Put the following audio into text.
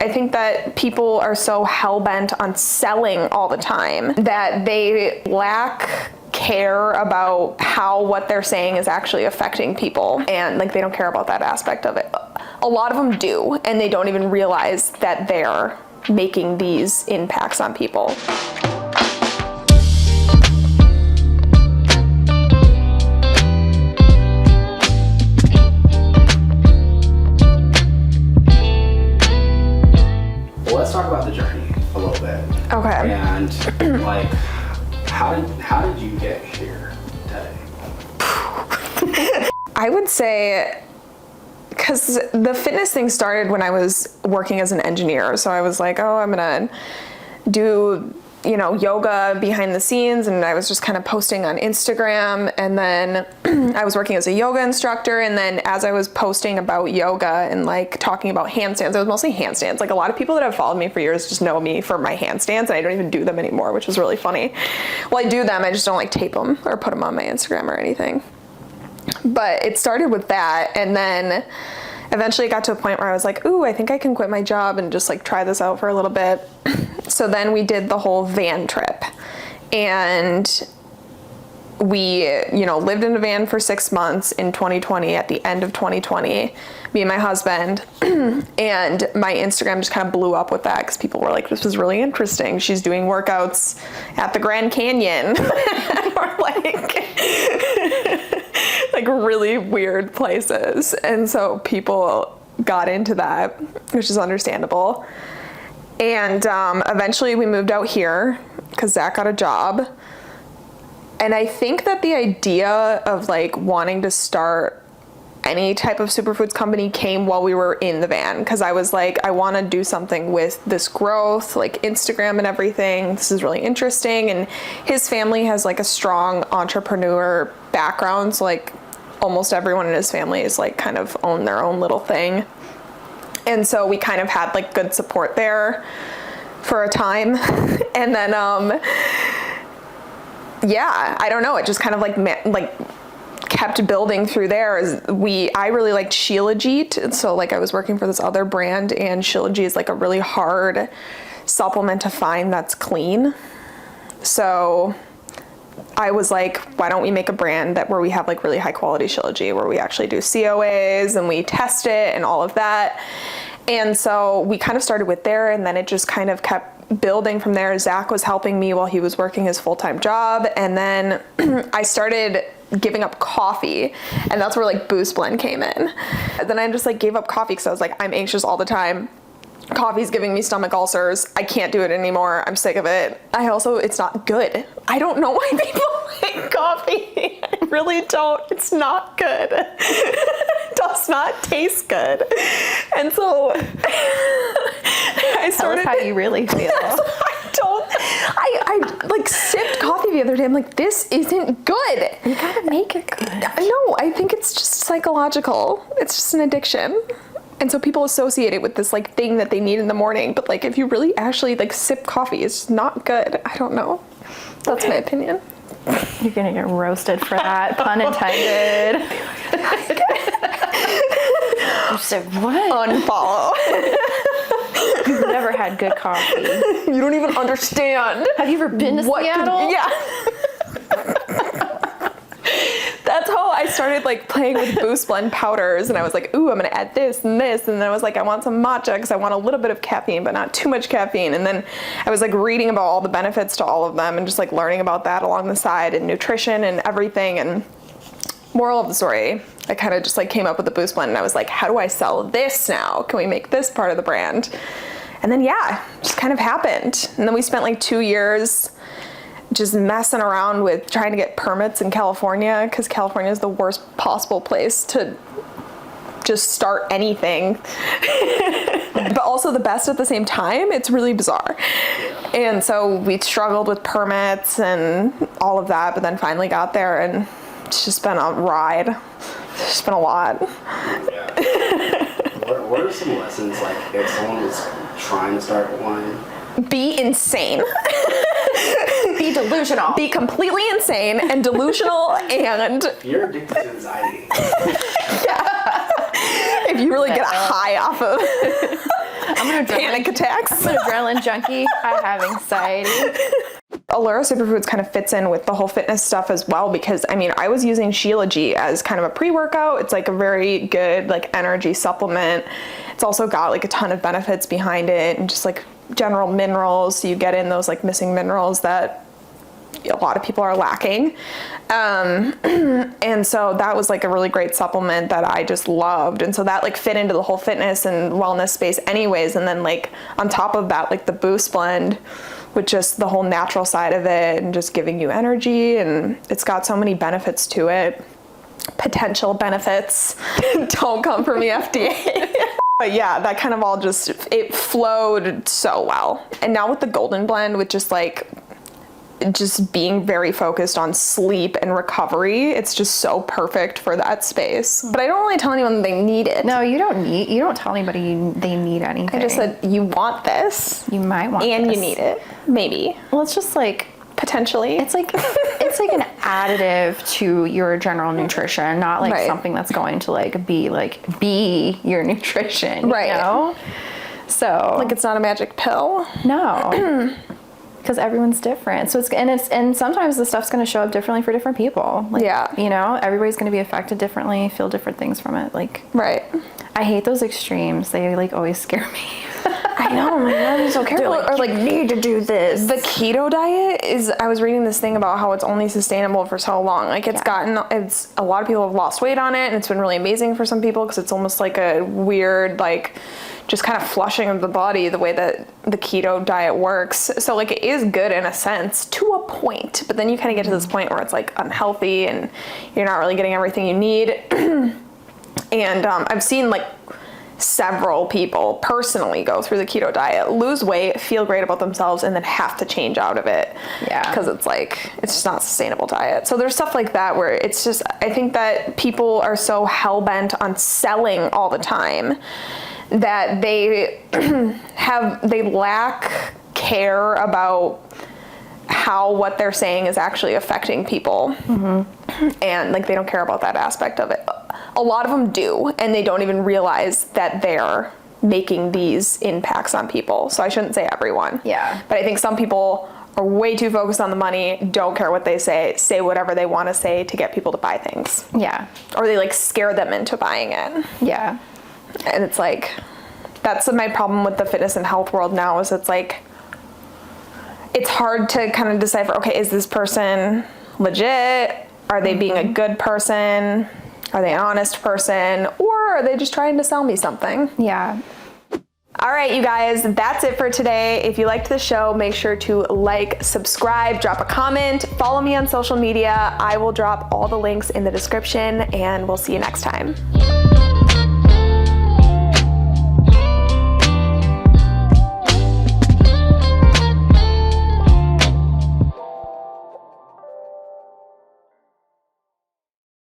I think that people are so hell-bent on selling all the time that they lack care about how what they're saying is actually affecting people, and like they don't care about that aspect of it. A lot of them do, and they don't even realize that they're making these impacts on people. Let's talk about the journey a little bit. Okay. And like, how did you get here today? I would say, because the fitness thing started when I was working as an engineer. So I was like, oh, I'm gonna do, yoga behind the scenes, and I was just kind of posting on Instagram, and then I was working as a yoga instructor, and then as I was posting about yoga and like talking about handstands, it was mostly handstands. Like a lot of people that have followed me for years just know me for my handstands, and I don't even do them anymore, which is really funny. Well, I do them, I just don't like tape them or put them on my Instagram or anything. But it started with that, and then eventually it got to a point where I was like, ooh, I think I can quit my job and just like try this out for a little bit. So then we did the whole van trip, and we, lived in a van for 6 months in 2020, at the end of 2020, me and my husband, and my Instagram just kind of blew up with that because people were like, this was really interesting. She's doing workouts at the Grand Canyon, or like really weird places. And so people got into that, which is understandable. And eventually we moved out here because Zach got a job. And I think that the idea of like wanting to start any type of superfoods company came while we were in the van, because I was like, I want to do something with this growth, like Instagram and everything. This is really interesting. And his family has like a strong entrepreneur background. So like almost everyone in his family is like kind of own their own little thing. And so we kind of had like good support there for a time. And then, I don't know. It just kind of like kept building through there. I really liked Shilajit. So like I was working for this other brand, and Shilajit is like a really hard supplement to find that's clean. So I was like, why don't we make a brand where we have like really high quality Shilajit, where we actually do COAs and we test it and all of that. And so we kind of started with there, and then it just kind of kept building from there. Zach was helping me while he was working his full-time job. And then I started giving up coffee, and that's where like Boost Blend came in. And then I just like gave up coffee because I was like, I'm anxious all the time. Coffee's giving me stomach ulcers. I can't do it anymore. I'm sick of it. It's not good. I don't know why people like coffee. I really don't. It's not good. It does not taste good. And so I started. Tell us how you really feel. I like sipped coffee the other day. I'm like, this isn't good. You gotta make it good. No, I think it's just psychological. It's just an addiction. And so people associate it with this like thing that they need in the morning. But like if you really actually like sip coffee, it's not good. I don't know. That's my opinion. You're gonna get roasted for that, pun intended. You said what? Unfollow. You've never had good coffee. You don't even understand. Have you ever been to Seattle? Yeah. That's how I started like playing with Boost Blend powders, and I was like, ooh, I'm gonna add this and this, and then I was like, I want some matcha because I want a little bit of caffeine but not too much caffeine. And then I was like reading about all the benefits to all of them and just like learning about that along the side, and nutrition and everything. And moral of the story, I kind of just like came up with the Boost Blend, and I was like, how do I sell this now? Can we make this part of the brand? And then just kind of happened. And then we spent like 2 years just messing around with trying to get permits in California, because California is the worst possible place to just start anything, but also the best at the same time. It's really bizarre. And so we struggled with permits and all of that, but then finally got there, and it's just been a ride. It's just been a lot. Yeah. What are some lessons, like if someone was trying to start one? Be insane. Be delusional. Be completely insane and delusional, and you're addicted to anxiety. Yeah. If you really get high off of I'm an Panic attacks. I'm an adrenaline junkie. I have anxiety. Allura Superfoods kind of fits in with the whole fitness stuff as well, because I mean, I was using Shilajit as kind of a pre-workout. It's like a very good like energy supplement. It's also got like a ton of benefits behind it and just like general minerals. So you get in those like missing minerals that a lot of people are lacking. And so that was like a really great supplement that I just loved. And so that like fit into the whole fitness and wellness space anyways. And then like on top of that, like the Boost blend with just the whole natural side of it and just giving you energy, and it's got so many benefits to it. Potential benefits don't come from the FDA. But yeah, that kind of all just, it flowed so well. And now with the golden blend, with just being very focused on sleep and recovery, it's just so perfect for that space. But I don't really tell anyone they need it. No, you don't tell anybody they need anything. I just said, you want this. You might want and this. you need it. Maybe. Well, it's just like, potentially. it's like an additive to your general nutrition, not like Right. something that's going to be your nutrition, Right. you know? So Like it's not a magic pill. no. Because everyone's different. So and sometimes the stuff's going to show up differently for different people. Like, Yeah. you know, everybody's going to be affected differently, feel different things from it. Like, Right. I hate those extremes. They like always scare me. I know, my God, you're so careful. Or like, need to do this. The keto diet is, I was reading this thing about how it's only sustainable for so long. Like it's a lot of people have lost weight on it, and it's been really amazing for some people because it's almost like a weird, like just kind of flushing of the body the way that the keto diet works. So like it is good in a sense to a point, but then you kind of get to this point where it's like unhealthy and you're not really getting everything you need. And I've seen like several people personally go through the keto diet, lose weight, feel great about themselves, and then have to change out of it. Yeah. Because it's like, it's just not a sustainable diet. So there's stuff like that where it's just, I think that people are so hell-bent on selling all the time that they lack care about how what they're saying is actually affecting people. Mm-hmm. And like they don't care about that aspect of it. A lot of them do, and they don't even realize that they're making these impacts on people. So I shouldn't say everyone. Yeah. But I think some people are way too focused on the money, don't care what they say whatever they want to say to get people to buy things. Yeah. Or they like scare them into buying it. Yeah. And it's like, that's my problem with the fitness and health world now, is it's like, it's hard to kind of decipher, okay, is this person legit? Are they being a good person? Are they an honest person? Or are they just trying to sell me something? Yeah. All right, you guys, that's it for today. If you liked the show, make sure to like, subscribe, drop a comment, follow me on social media. I will drop all the links in the description, and we'll see you next time.